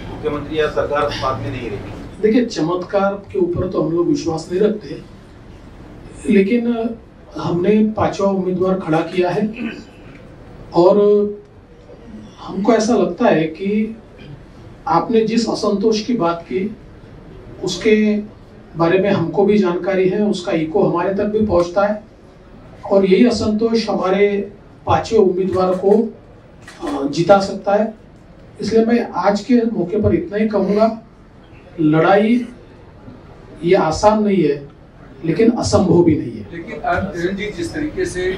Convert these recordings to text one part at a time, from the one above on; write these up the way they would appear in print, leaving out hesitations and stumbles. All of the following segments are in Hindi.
मुख्यमंत्री या सरकार बात में नहीं रही। देखिए, चमत्कार के ऊपर तो हम लोग विश्वास नहीं रखते, लेकिन हमने 5वां उम्मीदवार खड़ा किया है और हमको ऐसा लगता है कि आपने जिस असंतोष की बात की उसके बारे में हमको भी जानकारी है, उसका इको हमारे तक भी पहुंचता है और यही असंतोष हमारे 5वें उम्मीदवार को जिता सकता है। इसलिए मैं आज के मौके पर इतना ही कहूँगा, लड़ाई ये आसान नहीं है लेकिन असंभव भी नहीं है। लेकिन किरण जी, जिस तरीके से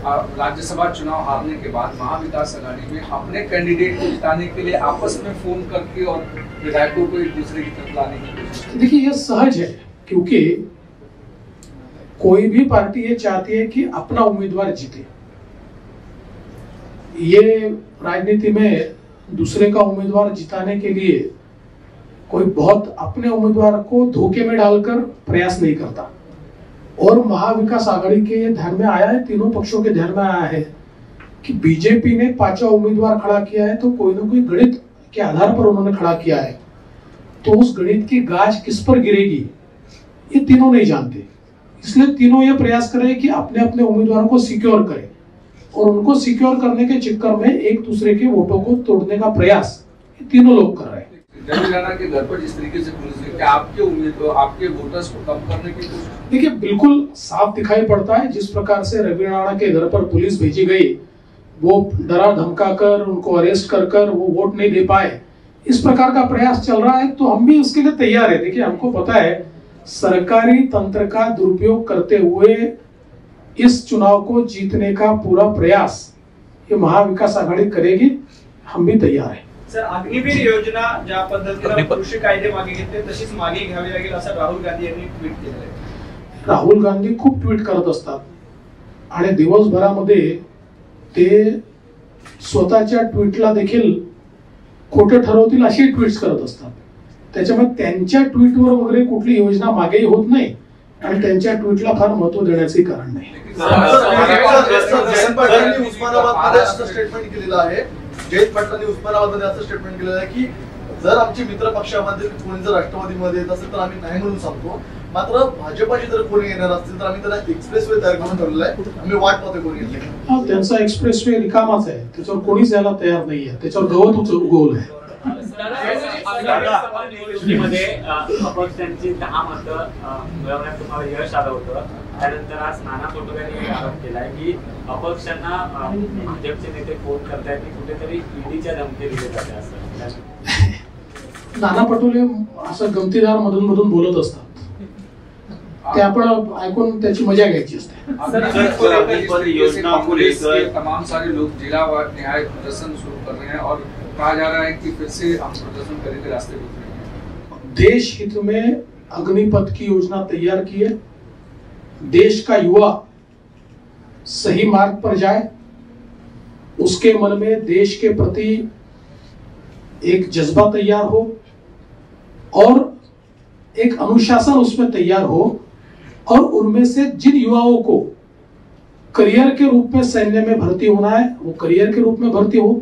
राज्यसभा चुनाव हारने के बाद महाविकास अघाड़ी में अपने कैंडिडेट को जिताने के लिए आपस में फोन करके और विधायकों को एक दूसरे की तरफ लाने की कोशिश, देखिए यह सहज है क्योंकि कोई भी पार्टी ये चाहती है कि अपना उम्मीदवार जीते। ये राजनीति में दूसरे का उम्मीदवार जिताने के लिए कोई बहुत अपने उम्मीदवार को धोखे में डालकर प्रयास नहीं करता। और महाविकास आघाड़ी के ध्यान में आया है, तीनों पक्षों के ध्यान में आया है कि बीजेपी ने 5वां उम्मीदवार खड़ा किया है तो कोई ना कोई गणित के आधार पर उन्होंने खड़ा किया है। तो उस गणित की गाज किस पर गिरेगी ये तीनों नहीं जानते, इसलिए तीनों ये प्रयास करें कि अपने अपने उम्मीदवारों को सिक्योर करें और उनको सिक्योर करने के चक्कर में एक दूसरे के वोटों को तोड़ने का प्रयास ये तीनों लोग कर रहे हैं। रवि राणा के घर पर जिस तरीके से पुलिस ने, क्या आपके उम्मीदवार, आपके वोटर्स को कम करने की कोशिश? देखिए, बिल्कुल साफ दिखाई पड़ता है जिस प्रकार से रवि राणा के घर पर पुलिस भेजी गई, वो डरा धमका कर उनको अरेस्ट कर कर वो वोट नहीं दे पाए, इस प्रकार का प्रयास चल रहा है तो हम भी उसके लिए तैयार है। देखिए, हमको पता है सरकारी तंत्र का दुरुपयोग करते हुए इस चुनाव को जीतने का पूरा प्रयास ये महाविकास आघाडी करेगी, हम भी तैयार है। सर, अग्निवीर योजना ज्या पद्धतीने कृषी कायदे मागे घेतले तशीच मागे घ्यावी लागेल असं राहुल गांधी यांनी ट्विट केलं आहे। राहुल गांधी खूप ट्विट करत असतात आणि दिवसभरामध्ये ते स्वतःच्या ट्विटला देखील खोटे ठरवतील अशी ट्विट्स करत असतात। त्याच्यामुळे त्यांच्या ट्विटवर वगैरे कुठली योजना मागेही होत नाही आणि त्यांच्या ट्विटला फार महत्त्व देण्याचे कारण नाही। उस्मानाबादमध्ये असं स्टेटमेंट केलेलं आहे, जयंत पाटलांनी उस्मानाबादमध्ये असं स्टेटमेंट केलेलं आहे की जर आमची मित्र पक्षामध्ये कोणी जर राष्ट्रवादीमध्ये येत असेल तर आम्ही नाही म्हणून सांगतो, मात्र भाजपाची जर कोणी येणार असतील तर आम्ही त्याला एक्सप्रेसवे तयार करून ठेवलेला आहे, आम्ही वाट पाहतोय कोणी येईल। त्यांचा एक्सप्रेसवे रिकामाच आहे, त्याच्यावर कोणीच यायला तयार नाहीये, त्याच्यावर गवत उगवलं आहे। मध्ये अपक्षांची 10 मतं मिळवण्यात तुम्हाला यश आलं होतं, त्यानंतर आज नाना पटोलेंनी आरोप केलाय की अपक्षांना भाजपचे नेते फोन करतायत की कुठेतरी ईडीच्या धमकी दिली जाते असं। नाना पटोले असं गमतीदार मधून मधून बोलत असतात, ते आपण ऐकून त्याची मजा घ्यायची असते। तमाम सारे लोग जिलावार न्याय प्रदर्शन शुरू कर रहे हैं और कहा जा रहा है कि फिर से हम प्रदर्शन करने के रास्ते रुक रहे हैं। देश हित में अग्निपथ की योजना तैयार की है, देश का युवा सही मार्ग पर जाए, उसके मन में देश के प्रति एक जज्बा तैयार हो और एक अनुशासन उसमें तैयार हो और उनमें से जिन युवाओं को करियर के रूप में सैन्य में भर्ती होना है वो करियर के रूप में भर्ती हो,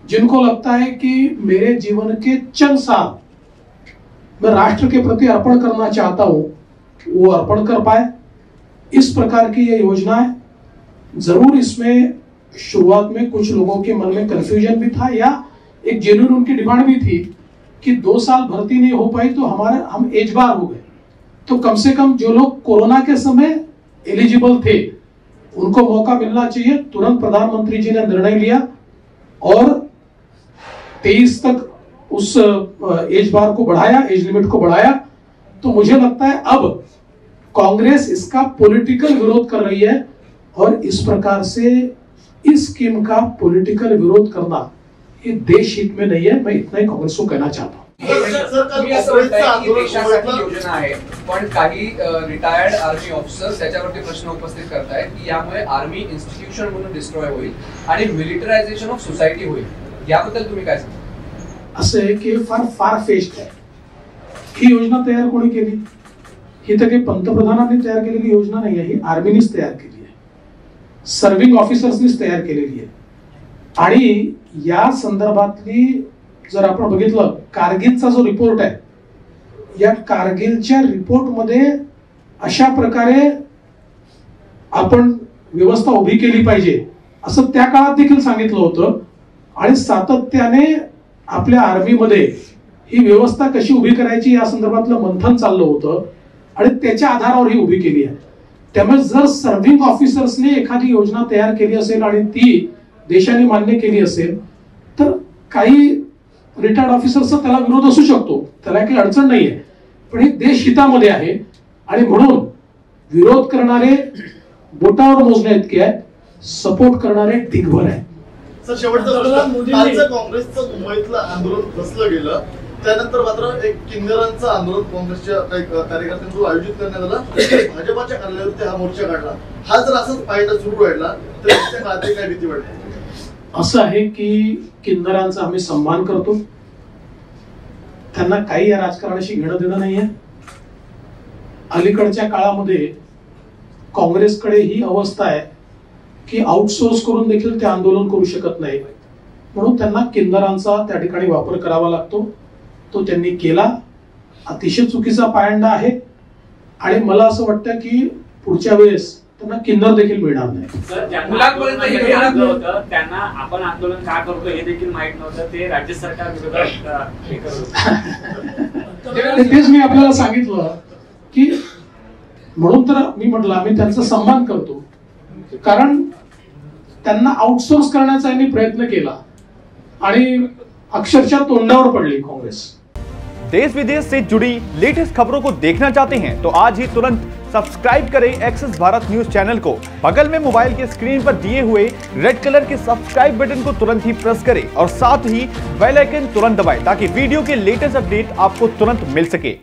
जिनको लगता है कि मेरे जीवन के चंद साल मैं राष्ट्र के प्रति अर्पण करना चाहता हूं वो अर्पण कर पाए। इस प्रकार की ये योजना है। जरूर इसमें शुरुआत में कुछ लोगों के मन में कंफ्यूजन भी था या एक जेन्युइन उनकी डिमांड भी थी कि 2 साल भर्ती नहीं हो पाई तो हम एज बार हो गए, तो कम से कम जो लोग कोरोना के समय एलिजिबल थे उनको मौका मिलना चाहिए। तुरंत प्रधानमंत्री जी ने निर्णय लिया और 23 तक उस एज बार को बढ़ाया, एज लिमिट को बढ़ाया। तो मुझे लगता है अब कांग्रेस इसका पॉलिटिकल विरोध कर रही है और इस प्रकार से इस स्कीम का पॉलिटिकल विरोध करना ये देश हित में नहीं है। मैं इतना ही कांग्रेस को कहना चाहता हूँ। योजना आहे पण काही रिटायर्ड आर्मी ऑफिसर्स त्याच्यावरती प्रश्न उपस्थित करतायत की यामुळे आर्मी इन्स्टिट्यूशन म्हणून डिस्ट्रॉय होईल आणि मिलिटरायझेशन ऑफ सोसायटी होईल, याबद्दल तुम्ही काय सांगता? असं आहे की फार फेस्ट आहे ही योजना तयार कोणी केली? ही तर काही पंतप्रधानांनी तयार केलेली योजना नाही आहे, ही आर्मीनेच तयार केली आहे सर्व्हिंग ऑफिसर्सनीच तयार केलेली आहे. आणि या संदर्भातली जर आपण बघितलं कारगिलचा जो रिपोर्ट आहे, या कारगिलच्या रिपोर्टमध्ये अशा प्रकारे आपण व्यवस्था उभी केली पाहिजे असं त्या काळात देखील सांगितलं होतं. आणि सातत्याने आपल्या आर्मीमध्ये ही व्यवस्था कशी उभी करायची या संदर्भातलं मंथन चाललं होतं आणि त्याच्या आधारावर ही उभी केली आहे. त्यामुळे जर सर्व्हिंग ऑफिसर्सने एखादी योजना तयार केली असेल आणि ती देशाने मान्य केली असेल तर काही रिटायर्ड ऑफिसर्सचा त्याला विरोध असू शकतो, त्याला काही अडचण नाहीये. पण हे देश हितामध्ये आहे आणि म्हणून विरोध करणारे बोटावर मोजण्या इतके आहेत, सपोर्ट करणारे ढिगभर आहेत. सर शेवटचं कालचं काँग्रेसचं मुंबईतलं आंदोलन फसलं गेलं, त्यानंतर मात्र एक किन्नरांचं आंदोलन काँग्रेसच्या कार्यकर्त्यांकडून आयोजित करण्यात आलं. भाजपाच्या कार्यालयावरती हा मोर्चा काढला. हा जर असंच फायदा सुरू राहिला तर त्या काळात काय भीती वाटते? असं आहे की किन्नरांचा आम्ही सन्मान करतो, त्यांना काही या राजकारणाशी घेणं देणं नाहीये. अलीकडच्या काळामध्ये काँग्रेसकडे ही अवस्था आहे की आउटसोर्स करून देखील ते आंदोलन करू शकत नाही, म्हणून त्यांना किन्नरांचा त्या ठिकाणी वापर करावा लागतो. तो त्यांनी केला, अतिशय चुकीचा पायंडा आहे. आणि मला असं वाटतं की पुढच्या वेळेस त्यांना किन्नर देखील मिळणार नाही. त्यांना आपण आंदोलन का करतो हे देखील माहित नव्हतं, ते राज्य सरकार विरोधात तेच मी आपल्याला सांगितलं की म्हणून तर मी म्हटलं आम्ही त्यांचा सन्मान करतो, कारण त्यांना आउटसोर्स करण्याचा यांनी प्रयत्न केला आणि अक्षरशः तोंडावर पडली कांग्रेस. देश विदेश से जुड़ी लेटेस्ट खबरों को देखना चाहते हैं तो आज ही तुरंत सब्सक्राइब करें एक्सेस भारत न्यूज चैनल को। बगल में मोबाइल की स्क्रीन पर दिए हुए रेड कलर के सब्सक्राइब बटन को तुरंत ही प्रेस करें और साथ ही बेल आइकन तुरंत दबाएं ताकि वीडियो के लेटेस्ट अपडेट आपको तुरंत मिल सके।